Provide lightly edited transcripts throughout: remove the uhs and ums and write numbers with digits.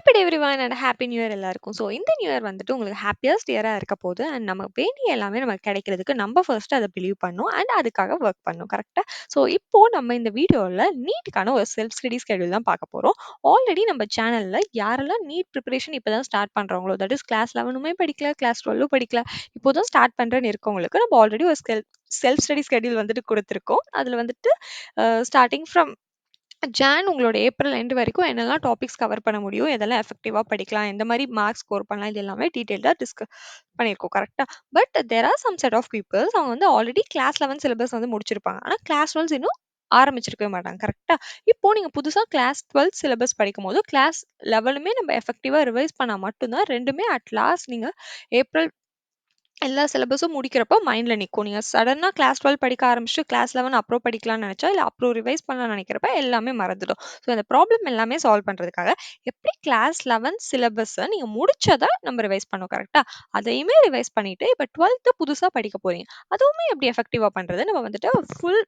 Happy day everyone and happy new year எல்லாருக்கும். So இந்த new year வந்துட்டு உங்களுக்கு ஹாப்பியஸ்ட் இயரா இருக்க போகுது. அண்ட் நம்ம வேண்டிய எல்லாமே நமக்கு கிடைக்கிறதுக்கு நம்ம ஃபர்ஸ்ட் அதை பிலீவ் பண்ணணும் அண்ட் அதுக்காக ஒர்க் பண்ணணும். கரெக்டா? ஸோ இப்போ நம்ம இந்த வீடியோவில் நீட்டுக்கான ஒரு செல்ஃப் ஸ்டடி ஸ்கெடியூல் தான் பார்க்க போகிறோம். ஆல்ரெடி நம்ம சேனலில் யாரெல்லாம் நீட் ப்ரிப்பரேஷன் இப்போ தான் ஸ்டார்ட் பண்ணுறாங்களோ, தட் இஸ் கிளாஸ் 11மே படிக்கல, கிளாஸ் 12 படிக்கல, இப்போ தான் ஸ்டார்ட் பண்ணுறேன்னு இருக்கவங்களுக்கு நம்ம ஆல்ரெடி ஒரு செல்ஃப் ஸ்டடி ஸ்கெடியூல் வந்துட்டு கொடுத்துருக்கோம். அதில் வந்துட்டு ஸ்டார்டிங் ஃப்ரம் உங்களோட ஏப்ரல் எண்ட் வரைக்கும் என்னெல்லாம் டாபிக்ஸ் கவர் பண்ண முடியும், எதெல்லாம் எஃபெக்டிவாக படிக்கலாம், எந்த மாதிரி மார்க்ஸ் ஸ்கோர் பண்ணலாம், இது எல்லாமே டீட்டெயில்டாக டிஸ்கஸ் பண்ணியிருக்கோம். கரெக்டாக? But there are some set of peoples அவங்க வந்து ஆல்ரெடி கிளாஸ் 11 சிலபஸ் வந்து முடிச்சிருப்பாங்க. ஆனால் கிளாஸ் 12 இன்னும் ஆரம்பிச்சிருக்கவே மாட்டாங்க. கரெக்டாக? இப்போ நீங்கள் புதுசாக கிளாஸ் 12 சிலபஸ் படிக்கும் போது கிளாஸ் 11மே நம்ம எஃபெக்டிவாக ரிவைஸ் பண்ணால் மட்டும்தான் ரெண்டுமே அட் லாஸ்ட் நீங்கள் ஏப்ரல் எல்லா சிலபஸும் முடிக்கிறப்போ மைண்டில் நிற்கும். நீங்கள் சடனாக கிளாஸ் 12 படிக்க ஆரம்பிச்சுட்டு கிளாஸ் 11 அப்புறம் படிக்கலாம்னு நினச்சா, இல்லை அப்புறம் ரிவைஸ் பண்ணலாம்னு நினைக்கிறப்ப எல்லாமே மறந்துடும். ஸோ இந்த ப்ராப்ளம் எல்லாமே சால்வ் பண்ணுறதுக்காக எப்படி கிளாஸ் 11 சிலபஸை நீங்கள் முடிச்சதை நம்ம ரிவைஸ் பண்ணோம். கரெக்டாக? அதையுமே ரிவைஸ் பண்ணிவிட்டு இப்போ 12th புதுசாக படிக்க போகிறீங்க, அதுவுமே எப்படி எஃபெக்டிவாக பண்ணுறது நம்ம வந்துட்டு full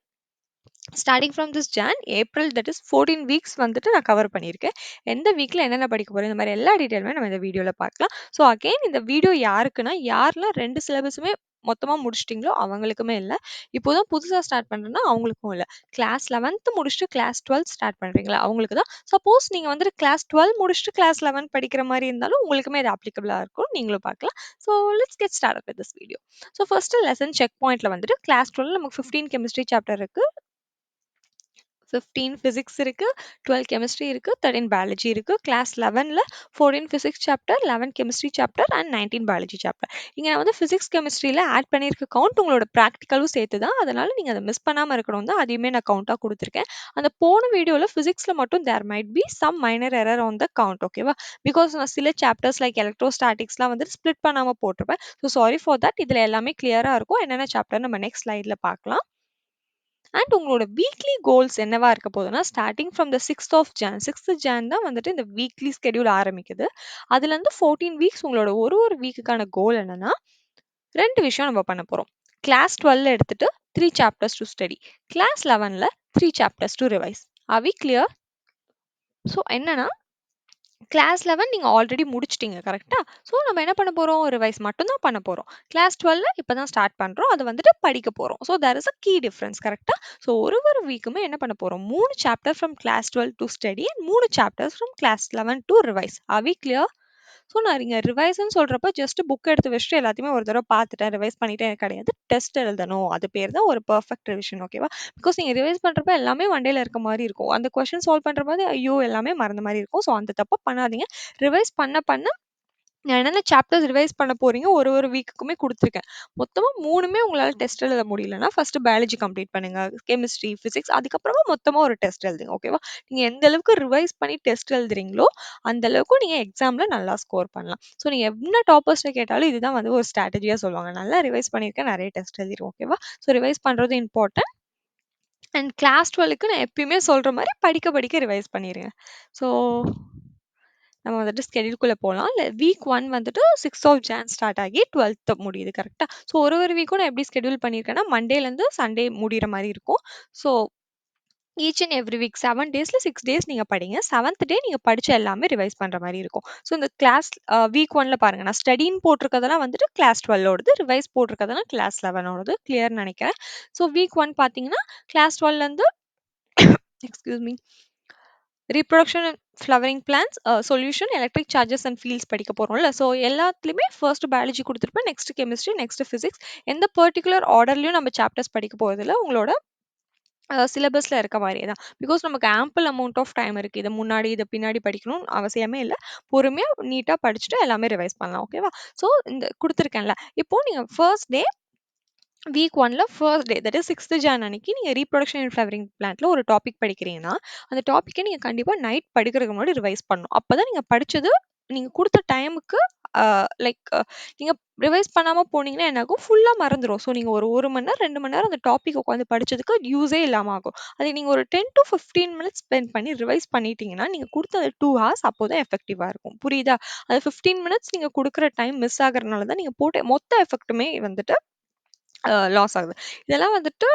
starting from this April that is 14 weeks வந்துட்டு நான் கவர் பண்ணியிருக்கேன். எந்த வீக்கில் என்னென்ன படிக்க போகிறேன், இந்த மாதிரி எல்லா டீட்டெயிலுமே நம்ம இந்த வீடியோவில் பார்க்கலாம். ஸோ அகெயின் இந்த வீடியோ யாருக்குன்னா, யாரெல்லாம் 2 சிலபஸுமே மொத்தமாக முடிச்சிட்டிங்களோ அவங்களுக்குமே இல்லை, இப்போ தான் புதுசாக ஸ்டார்ட் பண்ணுறேன்னா அவங்களுக்கும் இல்லை. கிளாஸ் 11th முடிச்சுட்டு கிளாஸ் 12 ஸ்டார்ட் பண்ணுறீங்களா அவங்களுக்கு தான். சப்போஸ் நீங்கள் வந்துட்டு கிளாஸ் 12 முடிச்சுட்டு கிளாஸ் 11 படிக்கிற மாதிரி இருந்தாலும் உங்களுக்குமே இது அப்ளிகபிளாக இருக்கும், நீங்களும் பார்க்கலாம். So let's get start with this video. So first lesson check பாயிண்ட்ல வந்துட்டு கிளாஸ் 12 நமக்கு 15 கெமிஸ்ட்ரி சாப்டர் இருக்குது, 15 ஃபிசிக்ஸ் இருக்குது, 12 கெமிஸ்ட்ரி இருக்குது, 13 பயாலஜி இருக்குது. கிளாஸ் 11ல் 14 physics chapter, 11 chemistry chapter and 19 biology chapter. இங்கே நான் வந்து ஃபிசிக்ஸ் கெமிஸ்ட்ரியில் ஆட் பண்ணியிருக்க கவுண்ட் உங்களோட ப்ராக்டிக்கலும் சேர்த்து தான், அதனால் நீங்கள் அதை மிஸ் பண்ணாமல் இருக்கணும் தான் அதையுமே நான் கவுண்ட்டாக கொடுத்துருக்கேன். அந்த போன வீடியோவில் ஃபிசிக்ஸில் மட்டும் there might be some minor error on the count. ஓகேவா? பிகாஸ் நான் சில சாப்டர்ஸ் லைக் எலக்ட்ரோஸ்டாட்டிக்ஸ்லாம் வந்து ஸ்ப்ளிட் பண்ணாமல் போட்டிருப்பேன். So sorry for that. இதில் எல்லாமே கிளியராக இருக்கும். என்னென்ன சாப்டர் நம்ம நெக்ஸ்ட் ஸ்லைடில் பார்க்கலாம். அண்ட் உங்களோட வீக்லி கோல்ஸ் என்னவா இருக்க போகுதுன்னா, starting from the 6th John தான் வந்துட்டு இந்த வீக்லி ஸ்கெடியூல் ஆரம்பிக்குது. அதுலேருந்து 14 வீக்ஸ் உங்களோட ஒரு வீக்குக்கான கோல் என்னன்னா, 2 விஷயம் நம்ம பண்ண போகிறோம். கிளாஸ் 12 எடுத்துட்டு 3 சாப்டர்ஸ் டு ஸ்டடி, கிளாஸ் 11ல் 3 chapters to revise. Are we clear? So என்னன்னா, கிளாஸ் 11 நீங்கள் ஆல்ரெடி முடிச்சிட்டிங்க. கரெக்டாக? ஸோ நம்ம என்ன பண்ண போகிறோம், ரிவைஸ் மட்டும்தான் பண்ண போகிறோம். கிளாஸ் 12 இப்போ தான் ஸ்டார்ட் பண்ணுறோம், அதை வந்துட்டு படிக்க போகிறோம். So there is a key difference. கரெக்டாக? ஸோ ஒரு வீக்குமே என்ன பண்ண போகிறோம், 3 chapter from class 12 to study and 3 chapters from class 11 to revise. Are we clear? So நான் இங்கே ரிவைஸ்ன்னு சொல்கிறப்ப ஜஸ்ட் புக் எடுத்து வச்சுட்டு எல்லாத்தையுமே ஒரு தடவை பார்த்துட்டேன், ரிவைஸ் பண்ணிட்டேன் கிடையாது. டெஸ்ட் எழுதணும், அது பேர் தான் ஒரு பர்ஃபெக்ட் ரிவிஷன். ஓகேவா? பிகாஸ் நீங்கள் ரிவைஸ் பண்ணுறப்ப எல்லாமே மண்டையில் இருக்க மாதிரி இருக்கும், அந்த கொஸ்டின் சால்வ் பண்ணுற மாதிரி ஐயோ எல்லாமே மறந்த மாதிரி இருக்கும். ஸோ அந்த தப்பை பண்ணாதீங்க. ரிவைஸ் பண்ண பண்ண என்னென்ன சாப்டர்ஸ் ரிவைஸ் பண்ண போறீங்க ஒரு வீக்குக்குமே கொடுத்துருக்கேன். மொத்தமாக 3மே உங்களால் டெஸ்ட் எழுத முடியலன்னா ஃபர்ஸ்ட் பயாலஜி கம்ப்ளீட் பண்ணுங்க, கெமிஸ்ட்ரி, ஃபிசிக்ஸ், அதுக்கப்புறமா மொத்தமாக ஒரு டெஸ்ட் எழுதுங்க. ஓகேவா? நீங்கள் எந்த அளவுக்கு ரிவைஸ் பண்ணி டெஸ்ட் எழுதுறீங்களோ அந்த அளவுக்கு நீங்கள் எக்ஸாமில் நல்லா ஸ்கோர் பண்ணலாம். ஸோ நீங்கள் என்ன டாப்பர்ஸ்ட்டை கேட்டாலும் இதுதான் வந்து ஒரு ஸ்ட்ராட்டஜியாக சொல்லுவாங்க. நல்லா ரிவைஸ் பண்ணியிருக்கேன், நிறைய டெஸ்ட் எழுதிரும். ஓகேவா? ஸோ ரிவைஸ் பண்ணுறது இம்பார்ட்டன்ட். அண்ட் கிளாஸ் 12க்கு நான் எப்பயுமே சொல்கிற மாதிரி படிக்க ரிவைஸ் பண்ணிடுங்க. ஸோ நம்ம வந்துட்டு ஸ்கெடியூல்குள்ளே போகலாம். இல்லை வீக் 1 வந்துட்டு 6th ஸ்டார்ட் ஆகி 12th முடியுது. கரெக்டாக? ஸோ ஒரு வீக்கும் நான் எப்படி ஸ்கெடியூல் பண்ணியிருக்கேன்னா, மண்டேலேருந்து சண்டே முடிகிற மாதிரி இருக்கும். So each and every week 7 டேஸில் 6 டேஸ் நீங்கள் படிங்க. 7th டே நீங்கள் படித்த எல்லாமே ரிவைஸ் பண்ணுற மாதிரி இருக்கும். ஸோ இந்த கிளாஸ் வீக் 1ல் பாருங்கள், நான் ஸ்டடின்னு போட்டிருக்கதெல்லாம் வந்துட்டு கிளாஸ் 12ஓடது, ரிவைஸ் போட்டிருக்கதெல்லாம் கிளாஸ் 11ஓடது. கிளியர்னு நினைக்கிறேன். ஸோ வீக் 1 பார்த்தீங்கன்னா கிளாஸ் 12லேருந்து excuse me reproduction and flowering plants, solution, electric charges and fields படிக்க போகிறோம்ல. ஸோ எல்லாத்துலேயுமே ஃபர்ஸ்ட் பயாலஜி கொடுத்துருப்பேன், நெக்ஸ்ட் கெமிஸ்ட்ரி, நெக்ஸ்ட் ஃபிசிக்ஸ். எந்த பர்டிகுலர் ஆர்டர்லையும் நம்ம சாப்டர்ஸ் படிக்க போகிறதில்ல, உங்களோட சிலபஸில் இருக்க மாதிரியே தான். பிகாஸ் நமக்கு ஆம்பிள் அமௌண்ட் ஆஃப் டைம் இருக்குது, இதை முன்னாடி இதை பின்னாடி படிக்கணும்னு அவசியமே இல்லை. பொறுமையாக நீட்டாக படிச்சுட்டு எல்லாமே ரிவைஸ் பண்ணலாம். ஓகேவா? ஸோ இந்த கொடுத்துருக்கேன்ல, இப்போது நீங்கள் ஃபர்ஸ்ட் டே வீக் 1ல் first day that is 6th அன்னைக்கு நீங்கள் ரீப்ரொடக்ஷன் அண்ட் ஃப்ளவரிங் பிளான்ட்டில் ஒரு டாபிக் படிக்கிறீங்கன்னா, அந்த டாப்பிக்கை நீங்கள் கண்டிப்பாக நைட் படிக்கிறதுக்கு முன்னாடி ரிவைஸ் பண்ணணும். அப்போ தான் நீங்கள் படித்தது நீங்கள் கொடுத்த டைமுக்கு லைக் நீங்கள் ரிவைஸ் பண்ணாமல் போனீங்கன்னா என்னாகும், ஃபுல்லாக மறந்துடும். ஸோ நீங்கள் ஒரு மணி நேரம் 2 மணி நேரம் அந்த டாபிக் உட்காந்து படித்ததுக்கு யூஸே இல்லாமல் ஆகும். அதை நீங்கள் ஒரு 10 to 15 மினிட்ஸ் ஸ்பெண்ட் பண்ணி ரிவைஸ் பண்ணிட்டீங்கன்னா, நீங்கள் கொடுத்த அந்த 2 hours அப்போ தான் எஃபெக்டிவாக இருக்கும். புரியுதா? அது 15 மினிட்ஸ் நீங்கள் கொடுக்குற டைம் மிஸ் ஆகிறனால தான் நீங்கள் போட்ட மொத்த எஃபெக்ட்டுமே வந்துட்டு லாஸ் ஆகுது. இதெல்லாம் வந்துட்டு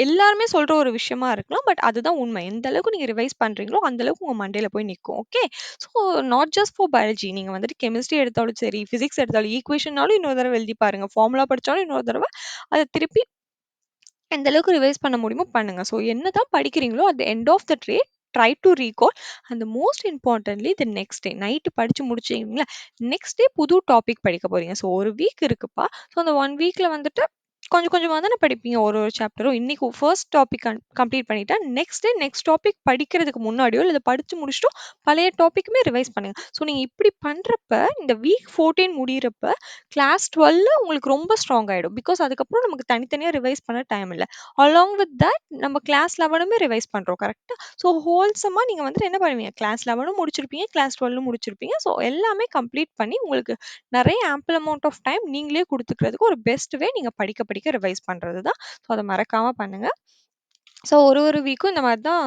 எல்லாருமே சொல்ற ஒரு விஷயமா இருக்கலாம். பட் அதுதான் உண்மை. எந்த அளவுக்கு நீங்க ரிவைஸ் பண்றீங்களோ, அந்த அளவுக்கு உங்க மண்டையில போய் நிக்கும். Okay. So not just for biology. நீங்க வந்துட்டு கெமிஸ்ட்ரி எடுத்தாலும் சரி, பிசிக்ஸ் எடுத்தாலும் ஈக்குவேஷன்னாலும் இன்னொரு தடவ எழுதி பாருங்க. ஃபார்முலா படிச்சாலும் இன்னொரு தடவ அத திருப்பி எந்த அளவுக்கு ரிவைஸ் பண்ண முடியுமோ பண்ணுங்க. ஸோ என்னதான் படிக்கிறீங்களோ, at the end of the day try to recall and most importantly the next day night படிச்சு முடிச்சீங்களா, நெக்ஸ்ட் டே புது டாபிக் படிக்க போறீங்க. ஸோ ஒரு வீக் இருக்குப்பா. ஸோ அந்த 1 வீக்ல வந்துட்டு கொஞ்சம் கொஞ்சமா தானே படிப்பீங்க ஒரு ஒரு சாப்டரும். இன்னைக்கு ஃபர்ஸ்ட் டாபிக் கம்ப்ளீட் பண்ணிட்டா, நெக்ஸ்ட் டே நெக்ஸ்ட் டாபிக் படிக்கிறதுக்கு முன்னாடியோ, இல்ல படிச்சு முடிச்சுட்டோ பழைய டாபிக்குமே ரிவைஸ் பண்ணுங்க. ஸோ நீங்க இப்படி பண்றப்ப, இந்த வீக் 14 முடியிறப்ப கிளாஸ் 12 உங்களுக்கு ரொம்ப ஸ்ட்ராங் ஆயிடும். பிகாஸ் அதுக்கப்புறம் நமக்கு தனித்தனியா ரிவைஸ் பண்ண டைம் இல்ல. அலாங் வித் தட் நம்ம கிளாஸ் 11மே ரிவைஸ் பண்றோம். கரெக்ட்டா? ஸோ ஹோல்சமா நீங்க வந்துட்டு என்ன பண்ணுவீங்க? கிளாஸ் 11ம் முடிச்சிருப்பீங்க. கிளாஸ் 12ம் முடிச்சிருப்பீங்க. ஸோ எல்லாமே கம்ப்ளீட் பண்ணி உங்களுக்கு நெறைய ஆம்பிள் அமௌண்ட் ஆஃப் டைம் நீங்களே குடுத்துக்கிறதுக்கு ஒரு பெஸ்ட் வே நீங்க படிக்க படிக்க ரிவைஸ் பண்றது தான். ஸோ அத மறக்காம பண்ணுங்க. ஸோ ஒரு ஒரு வீக்கும் இந்த மாரி தான்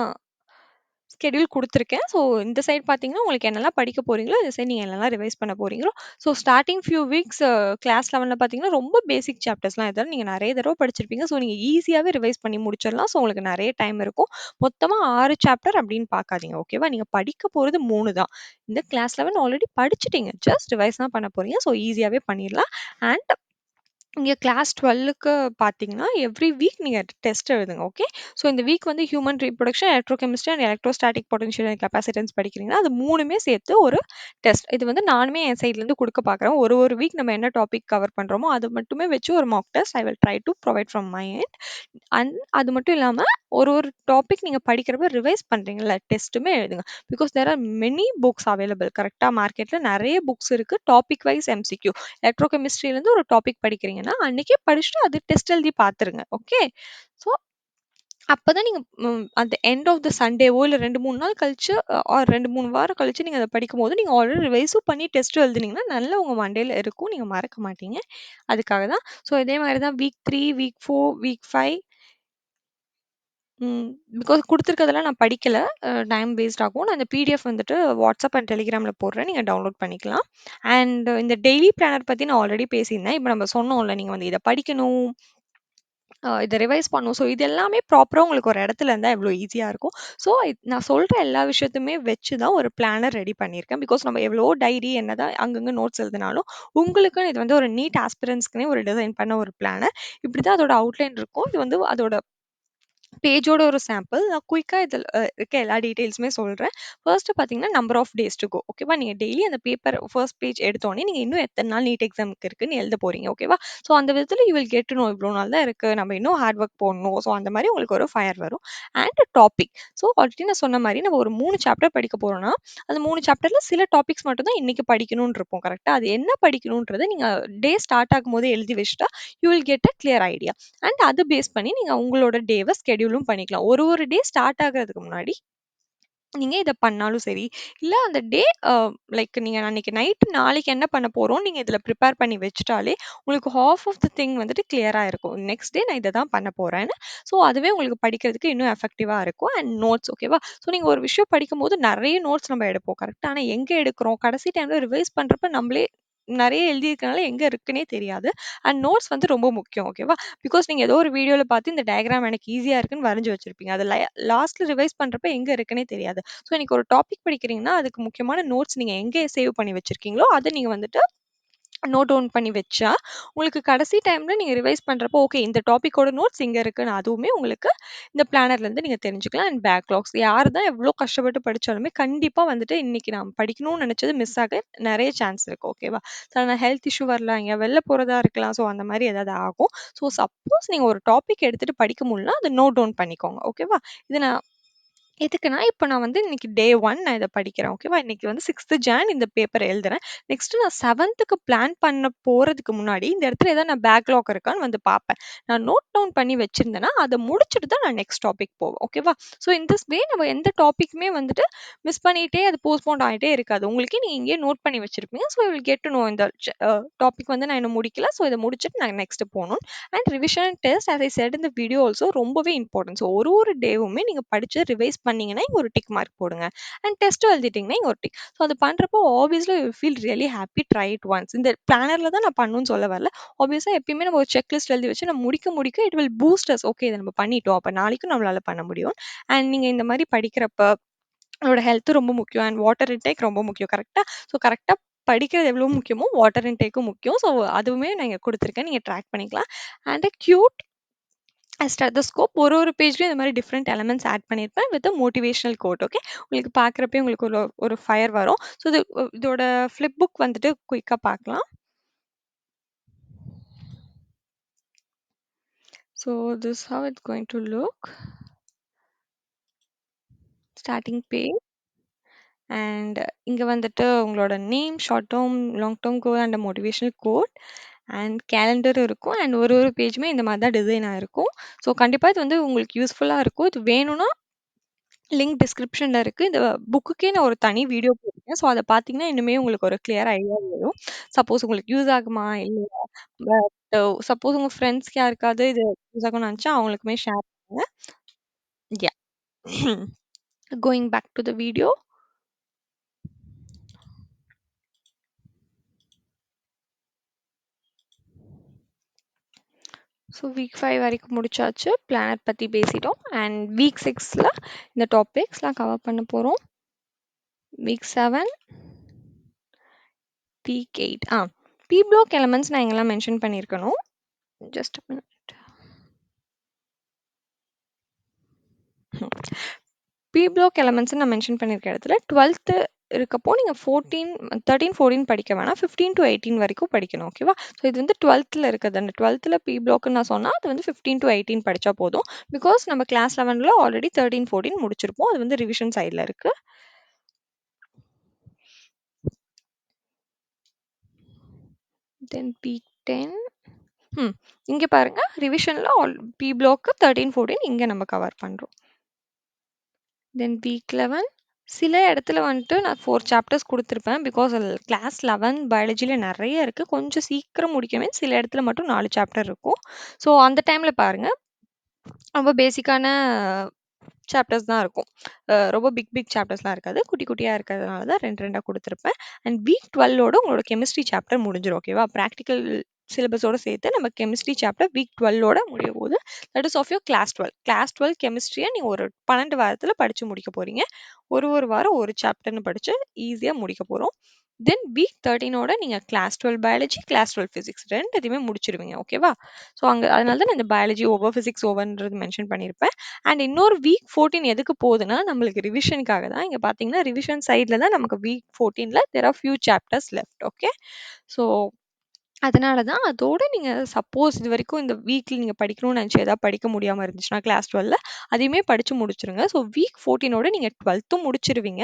ஸ்கெட்யூல் குடுத்துருக்கேன். ஸோ இந்த சைட் பார்த்தீங்கன்னா, உங்களுக்கு என்னலாம் படிக்க போறீங்களோ, இந்த சைட் நீங்க என்னலாம் ரிவைஸ் பண்ண போறீங்களோ, so starting few weeks class 11ல பார்த்தீங்கன்னா, ரொம்ப பேசிக் சாப்டர்ஸ்லாம் இதெல்லாம் நீங்க நெறைய தடவ படிச்சிருப்பீங்க. ஸோ நீங்க ஈஸியாவே ரிவைஸ் பண்ணி முடிச்சிடலாம். ஸோ உங்களுக்கு நெறைய டைம் இருக்கும். மொத்தமா 6 சாப்டர் அப்படின்னு பார்க்காதீங்க. ஓகேவா? நீங்க படிக்க போறது 3 தான். இந்த கிளாஸ் 11 ஆல்ரெடி படிச்சுட்டீங்க. ஜஸ்ட் ரிவைஸ் தான் பண்ண போறீங்க. ஸோ ஈஸியாவே பண்ணிடலாம். அண்ட் இங்க கிளாஸ் 12க்கு பார்த்தீங்கன்னா, எவ்ரி வீக் நீங்க டெஸ்ட் எழுதுங்க. ஓகே. ஸோ இந்த வீக் வந்து human reproduction, electrochemistry and electrostatic potential and capacitance படிக்கிறீங்கன்னா, அது 3மே சேர்த்து ஒரு டெஸ்ட். இது வந்து நானுமே என் சைட்லேருந்து குடுக்க பார்க்குறேன். ஒரு ஒரு வீக் நம்ம என்ன டாபிக் கவர் பண்றோமோ, அது மட்டுமே வச்சு ஒரு mock test I will try to provide from my end. And அது மட்டும் இல்லாம, ஒரு ஒரு டாபிக் நீங்க படிக்கிறப்ப ரிவைஸ் பண்றீங்கல்ல, டெஸ்ட்டுமே எழுதுங்க. Because there are many books available. கரெக்ட்டா? மார்க்கெட்ல நெறைய புக்ஸ் இருக்கு. Topic wise MCQ. எலக்ட்ரோகெமிஸ்ட்ரிலேருந்து ஒரு டாபிக் படிக்கிறீங்கன்னா, அன்னைக்கே படிச்சுட்டு அது டெஸ்ட் எழுதி பார்த்துருங்க. ஓகே. ஸோ அப்பதான் நீங்க at the end of the சண்டேவோ இல்ல 2, 3 நாள் கழிச்சு ஆர் 2, 3 வாரம் கழிச்சு நீங்க அத படிக்கும்போது, நீங்க ஆல்ரெடி ரிவைஸும் பண்ணி டெஸ்ட்டும் எழுதுனீங்கன்னா, நல்லா உங்க மண்டையில இருக்கும். நீங்க மறக்க மாட்டீங்க. அதுக்காக தான். ஸோ இதே மாரி தான் வீக் 3, வீக் 4, வீக் 5 ம். பிகாஸ் குடுத்துருக்கிறதெல்லாம் நான் படிக்கல. டைம் வேஸ்ட் ஆகும். நான் இந்த பிடிஎஃப் வந்துட்டு வாட்ஸ்அப் அண்ட் டெலிகிராம்ல போடுறேன். நீங்க டவுன்லோட் பண்ணிக்கலாம். அண்ட் இந்த டெய்லி பிளானர் பத்தி நான் ஆல்ரெடி பேசியிருந்தேன். இப்ப நம்ம சொன்னோம்ல, நீங்க வந்து இத படிக்கணும், இத ரிவைஸ் பண்ணணும். ஸோ இது எல்லாமே ப்ராப்பரா உங்களுக்கு ஒரு இடத்துல இருந்தா எவ்வளோ ஈஸியா இருக்கும். ஸோ நான் சொல்ற எல்லா விஷயத்தையுமே வச்சு தான் ஒரு பிளானர் ரெடி பண்ணியிருக்கேன். பிகாஸ் நம்ம எவ்வளோ டைரி என்னதான் அங்கங்க நோட்ஸ் எழுதினாலும், உங்களுக்குன்னு இது வந்து ஒரு நீட் ஆஸ்பிரன்ட்ஸ்க்குன்னே ஒரு டிசைன் பண்ண ஒரு பிளானர். இப்படி தான் அதோட அவுட்லைன் இருக்கும். இது வந்து அதோட பேஜோட ஒரு சாம்பிள். நான் குயிக்கா இதில இருக்க எல்லா டீட்டெயில்ஸுமே சொல்றேன். ஃபர்ஸ்ட்டு பார்த்தீங்கன்னா, நம்பர் ஆஃப் டேஸ் டூ கோ. ஓகேவா? நீங்க டெய்லி அந்த பேப்பர் ஃபர்ஸ்ட் பேஜ் எடுத்தோனே, நீங்க இன்னும் எத்தன நாள் நீட் எக்ஸாம்க்கு இருக்குன்னு எழுத போறீங்க. ஓகேவா? ஸோ அந்த விதத்தில you will get to know இவ்ளோ நாள் தான் இருக்கு. நம்ம இன்னும் ஹார்ட் ஒர்க் போடணும். ஸோ அந்த மாரி உங்களுக்கு ஒரு ஃபயர் வரும். And topic. ஸோ ஆல்ரெடி நான் சொன்ன மாரி நம்ம ஒரு 3 சாப்டர் படிக்க போறோம்னா, அந்த 3 சாப்டர்ல சில டாபிக்ஸ் மட்டும் தான் இன்னைக்கு படிக்கணும்னு இருப்போம். கரெக்ட்டா? அது என்ன படிக்கணும்ன்றத நீங்க டே ஸ்டார்ட் ஆகும்போதே எழுதி வச்சுட்டா, you will get a clear idea. And அத பேஸ் பண்ணி நீங்க உங்களோட டேவ ஸ்கெட்யூலும் பண்ணிக்கலாம். ஒரு ஒரு டே ஸ்டார்ட் ஆகுறதுக்கு முன்னாடி நீங்க இத பண்ணாலும் சரி, இல்ல அந்த டே லைக் நீங்க அன்னைக்கு நைட் நாளைக்கு என்ன பண்ண போறோம் நீங்க இதுல ப்ரிப்பேர் பண்ணி வச்சுட்டாலே, உங்களுக்கு ஹால்ஃப் ஆஃப் த திங் வந்துட்டு கிளியரா இருக்கும். நெக்ஸ்ட் டே நான் இத தான் பண்ண போறேன்னு. ஸோ அதுவே உங்களுக்கு படிக்கிறதுக்கு இன்னும் எஃபெக்டிவா இருக்கும். அண்ட் நோட்ஸ் ஓகேவா? ஸோ நீங்க ஒரு விஷயம் படிக்கும்போது நெறைய நோட்ஸ் நம்ம எடுப்போம். கரெக்ட்டா? ஆனா எங்க எடுக்கிறோம்? கடைசி டைம்ல ரிவைஸ் பண்றப்ப நம்மளே நெறைய எழுதியிருக்கனால எங்க இருக்குன்னே தெரியாது. அண்ட் நோட்ஸ் வந்து ரொம்ப முக்கியம். ஓகேவா? பிகாஸ் நீங்க ஏதோ ஒரு வீடியோல பார்த்து இந்த டயகிராம் எனக்கு ஈஸியா இருக்குன்னு வரைஞ்சு வச்சிருப்பீங்க. அது லாஸ்ட்ல ரிவைஸ் பண்றப்ப எங்க இருக்குன்னே தெரியாது. ஸோ இன்னைக்கு ஒரு டாபிக் படிக்கிறீங்கன்னா, அதுக்கு முக்கியமான நோட்ஸ் நீங்க எங்கே சேவ் பண்ணி வச்சிருக்கீங்களோ, அத நீங்க வந்துட்டு நோட் டவுன் பண்ணி வச்சா, உங்களுக்கு கடைசி டைம்ல நீங்க ரிவைஸ் பண்றப்போ, ஓகே இந்த டாபிக்கோட நோட்ஸ் இங்க இருக்குன்னு அதுவுமே உங்களுக்கு இந்த பிளானர்லேருந்து நீங்க தெரிஞ்சுக்கலாம். அண்ட் பேக்லாக்ஸ் யார் தான் எவ்ளோ கஷ்டப்பட்டு படிச்சாலுமே, கண்டிப்பா வந்துட்டு இன்னைக்கு நான் படிக்கணும்னு நெனச்சது மிஸ் ஆக நெறைய சான்ஸ் இருக்கு. ஓகேவா? சடனா ஹெல்த் இஷ்யூ வரலாம், எங்கேயா வெளில போறதா இருக்கலாம். ஸோ அந்த மாரி ஏதாவது ஆகும். ஸோ சப்போஸ் நீங்க ஒரு டாபிக் எடுத்துட்டு படிக்க முடியலனா, அத நோட் டவுன் பண்ணிக்கோங்க. ஓகேவா? இத நான் எதுக்குன்னா, இப்ப நான் வந்து இன்னைக்கு டே 1 நான் இத படிக்கிறேன். ஓகேவா? இன்னைக்கு வந்து 6த் ஜான் இந்த பேப்பர் எழுதுறேன். நெக்ஸ்ட் நான் 7த்துக்கு பிளான் பண்ண போறதுக்கு முன்னாடி, இந்த இடத்துல ஏதாவது நான் பேக்லாக் இருக்கான்னு வந்து பார்ப்பேன். நான் நோட் டவுன் பண்ணி வச்சிருந்தேன்னா, அத முடிச்சுட்டு தான் நான் நெக்ஸ்ட் டாபிக் போவேன். ஓகேவா? ஸோ இன் திஸ் வே நம்ம எந்த டாபிக்குமே வந்துட்டு மிஸ் பண்ணிட்டே அது போஸ்ட்போன் ஆயிட்டே இருக்காது. உங்களுக்கே நீங்க இங்கேயே நோட் பண்ணி வச்சிருப்பீங்க. So you will get to know இந்த டாபிக் வந்து நான் இன்னும் முடிக்கல. ஸோ இத முடிச்சுட்டு நான் நெக்ஸ்ட் போணும். And revision test as I set in the video also ரொம்பவே இம்பார்ட்டன்ட். ஸோ ஒரு ஒரு டேவுமே நீங்க படிச்சு ரிவைஸ் பண்ணீங்கன்னா, இங்க ஒரு டிக் மார்க் போடுங்க. அண்ட் டெஸ்ட்டும் எழுதிட்டீங்கன்னா, இங்க ஒரு டிக். ஸோ அது பண்றப்போ obviously you feel really happy. Try it once. இந்த பிளானர்ல தான் நான் பண்ணணும்னு சொல்ல வரல. ஆப்வியஸா எப்பயுமே நம்ம ஒரு செக் லிஸ்ட் எழுதி வச்சு நம்ம முடிக்க it will boost us. Okay, இத நம்ம பண்ணிட்டோம். அப்ப நாளைக்கும் நம்மளால பண்ண முடியும். அண்ட் நீங்க இந்த மாரி படிக்கிறப்ப உங்களோட ஹெல்த் ரொம்ப முக்கியம். அண்ட் வாட்டர் இன்டேக் ரொம்ப முக்கியம். கரெக்ட்டா? ஸோ கரெக்ட்டா படிக்கிறது எவ்வளோ முக்கியமோ, வாட்டர் இன்டேக்கும் முக்கியம். ஸோ அதுவுமே நான் இங்க குடுத்துருக்கேன். நீங்க ட்ராக் பண்ணிக்கலாம். அண்ட் கியூட் ஸ்டெத்தஸ்கோப் ஒரு பேஜ்லயும் இந்த மாரி டிஃபரெண்ட் எலிமெண்ட்ஸ் ஆட் பண்ணியிருப்பேன் வித் மோட்டிவேஷனல் கோட். ஓகே. உங்களுக்கு பார்க்குறப்பயே உங்களுக்கு ஒரு ஒரு ஃபயர் வரும். ஸோ இதோட ஃபிளிப் புக் வந்துட்டு குயிக்கா பார்க்கலாம். So this how it's going to look. Starting page. And இங்க வந்துட்டு உங்களோட name, short term, long term goal and motivational quote and calendar இருக்கும். அண்ட் ஒரு பேஜுமே இந்த மாதிரி தான் டிசைன் ஆயிருக்கும். ஸோ கண்டிப்பா இது வந்து உங்களுக்கு யூஸ்ஃபுல்லா இருக்கும். இது வேணும்னா லிங்க் டிஸ்கிரிப்ஷன்ல இருக்கு. இந்த புக்குக்கே நான் ஒரு தனி வீடியோ போட்டிருக்கேன். ஸோ அத பார்த்தீங்கன்னா, இன்னுமே உங்களுக்கு ஒரு கிளியர் ஐடியா வரும். சப்போஸ் உங்களுக்கு யூஸ் ஆகுமா? இல்லையா? பட் சப்போஸ் உங்க ஃப்ரெண்ட்ஸ்க்கு யாருக்காவது இது யூஸ் ஆகும்னு நெனச்சா அவங்களுக்குமே ஷேர் பண்ணுங்க. Yeah. Going back to the video. So week 5 வரைக்கும் முடிச்சாச்சு. பிளானட் பத்தி பேசிட்டோம். அண்ட் வீக் 6ல இந்த டாபிக்ஸ்லாம் கவர் பண்ண போறோம். Week 7, week 8. P block elements நான் எங்கெல்லாம் மென்ஷன் பண்ணியிருக்கணும். Just a minute. P block elements நான் மென்ஷன் பண்ணியிருக்க இடத்துல 12th இருக்கப்போ நீங்க 13, 14 படிக்க வேணாம். 15 to 18 வரைக்கும் படிக்கணும். ஓகேவா? ஸோ இது வந்து 12th இருக்குது. அந்த 12th பி பிளாக்னு நான் சொன்னா, அது வந்து 15 to 18 படிச்சா போதும். பிகாஸ் நம்ம கிளாஸ் 11ல ஆல்ரெடி 13, 14 முடிச்சிருப்போம். அது வந்து ரிவிஷன் சைட்ல இருக்கு. தென் வீக் 10. இங்க பாருங்க, ரிவிஷன்ல பி பிளாக் 13, 14 இங்க நம்ம கவர் பண்றோம். தென் வீக் 11. சில இடத்துல வந்துட்டு நான் 4 சாப்டர்ஸ் குடுத்துருப்பேன். பிகாஸ் கிளாஸ் 11 பயாலஜில நெறைய இருக்கு. கொஞ்சம் சீக்கிரம் முடிக்கவே சில இடத்துல மட்டும் 4 சாப்டர் இருக்கும். ஸோ அந்த டைம்ல பாருங்க, ரொம்ப பேசிக்கான சாப்டர்ஸ் தான் இருக்கும். ரொம்ப பிக் சாப்டர்ஸ்லாம் இருக்காது. குட்டி குட்டியா இருக்கிறதுனால தான் 2 2ஆ குடுத்துருப்பேன். அண்ட் வீக் 12ஓட உங்களோட கெமிஸ்ட்ரி சாப்டர் முடிஞ்சிரும். ஓகேவா? பிராக்டிகல் சிலபஸோட சேர்த்து நம்ம கெமிஸ்ட்ரி சாப்டர் வீக் 12ஓட முடியப்போகுது. That is of your class 12. Class 12 கெமிஸ்ட்ரியை நீங்க ஒரு 12 வாரத்துல படிச்சு முடிக்க போறீங்க. ஒரு வாரம் ஒரு சாப்டர்ன்னு படிச்சு ஈஸியா முடிக்க போறோம். தென் வீக் 13ஓட நீங்க கிளாஸ் 12 பயாலஜி, கிளாஸ் 12 பிசிக்ஸ் 2த்தையுமே முடிச்சிருவீங்க. ஓகேவா? ஸோ அதனால தான் நான் இந்த பயாலஜி ஓவர், பிசிக்ஸ் ஓவர்ன்றது மென்ஷன் பண்ணியிருப்பேன். அண்ட் இன்னொரு வீக் 14 எதுக்கு போகுதுன்னா, நம்மளுக்கு ரிவிஷனுக்காக தான். இங்க பார்த்தீங்கன்னா, ரிவிஷன் சைட்ல தான் நமக்கு வீக் 14ல there are few chapters left. Okay. So அதனால தான். அதோட நீங்க சப்போஸ் இதுவரைக்கும் இந்த வீக்ல நீங்க படிக்கணும்னு நெனச்சு ஏதாவது படிக்க முடியாம இருந்துச்சுன்னா, கிளாஸ் 12ல அதையுமே படிச்சு முடிச்சுருங்க. ஸோ வீக் 14ஓட நீங்க 12த்தும் முடிச்சிருவீங்க.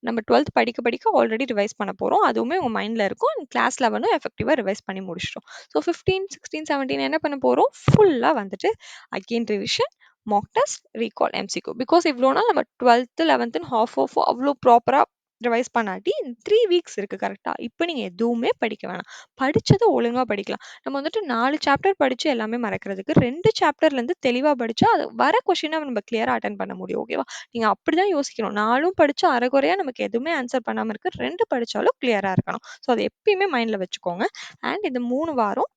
நம்ம 12த் படிக்க ஆல்ரெடி ரிவைஸ் பண்ண போறோம். அதுவுமே உங்க மைண்ட்ல இருக்கும். அண்ட் கிளாஸ் 11ம் எஃபெக்டிவா ரிவைஸ் பண்ணி முடிச்சிட்டோம். ஸோ 15, 16, 17 என்ன பண்ண போறோம்? ஃபுல்லா வந்துட்டு again revision, Mach test, recall, MCQ. Because இவ்ளோ நாள் நம்ம 12த், 11த்ன்னு ஹாஃப் ஆஃப் அவ்ளோ ப்ராப்பரா ரிவைஸ் பண்ணாட்டி 3 வீக்ஸ் இருக்கு கரெக்ட்டா? இப்ப நீங்க எதுவுமே படிக்க வேணாம். படிச்சத ஒழுங்கா படிக்கலாம். நம்ம வந்துட்டு 4 சாப்டர் படிச்சு எல்லாமே மறக்கிறதுக்கு 2 சாப்டர்லேருந்து தெளிவா படிச்சா, அது வர கொஸ்டின நம்ம கிளியரா அட்டெண்ட் பண்ண முடியும். ஓகேவா? நீங்க அப்படிதான் யோசிக்கணும். 4ம் படிச்சு அரைகுறையா நமக்கு எதுவுமே ஆன்சர் பண்ணாம இருக்கு. 2 படிச்சாலும் கிளியரா இருக்கணும். ஸோ அத எப்பயுமே மைண்ட்ல வச்சுக்கோங்க. அண்ட் இந்த 3 வாரம்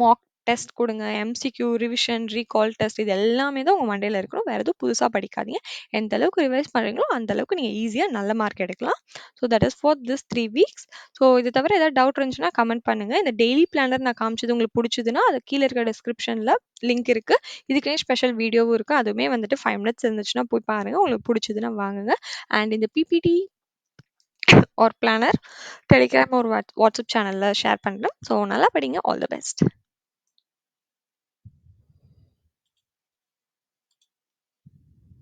மாக் டெஸ்ட் குடுங்க. எம்சிக்யூ, ரிவிஷன், ரீகால் டெஸ்ட் இது எல்லாமே தான் உங்க மண்டையில இருக்கணும். வேற எதுவும் புதுசா படிக்காதீங்க. எந்த அளவுக்கு ரிவைஸ் பண்றீங்களோ, அந்த அளவுக்கு நீங்க ஈஸியா நல்ல மார்க் எடுக்கலாம். So that is for this 3 weeks. So இது தவிர ஏதாவது டவுட் இருந்துச்சுன்னா கமெண்ட் பண்ணுங்க. இந்த டெய்லி பிளானர் நான் காமிச்சது உங்களுக்கு புடிச்சதுன்னா, அது கீழ இருக்க டிஸ்கிரிப்ஷன்ல லிங்க் இருக்கு. இதுக்குன்னே ஸ்பெஷல் வீடியோவும் இருக்கு. அதுவுமே வந்துட்டு 5 மினிட்ஸ் இருந்துச்சுன்னா போய் பாருங்க. உங்களுக்கு புடிச்சதுன்னா வாங்குங்க. அண்ட் இந்த பிபிடி ஆர் பிளானர் டெலிகிராம் ஒரு வாட்ஸ்அப் சேனல்ல ஷேர் பண்றேன். ஸோ நல்லா படிங்க. All the best.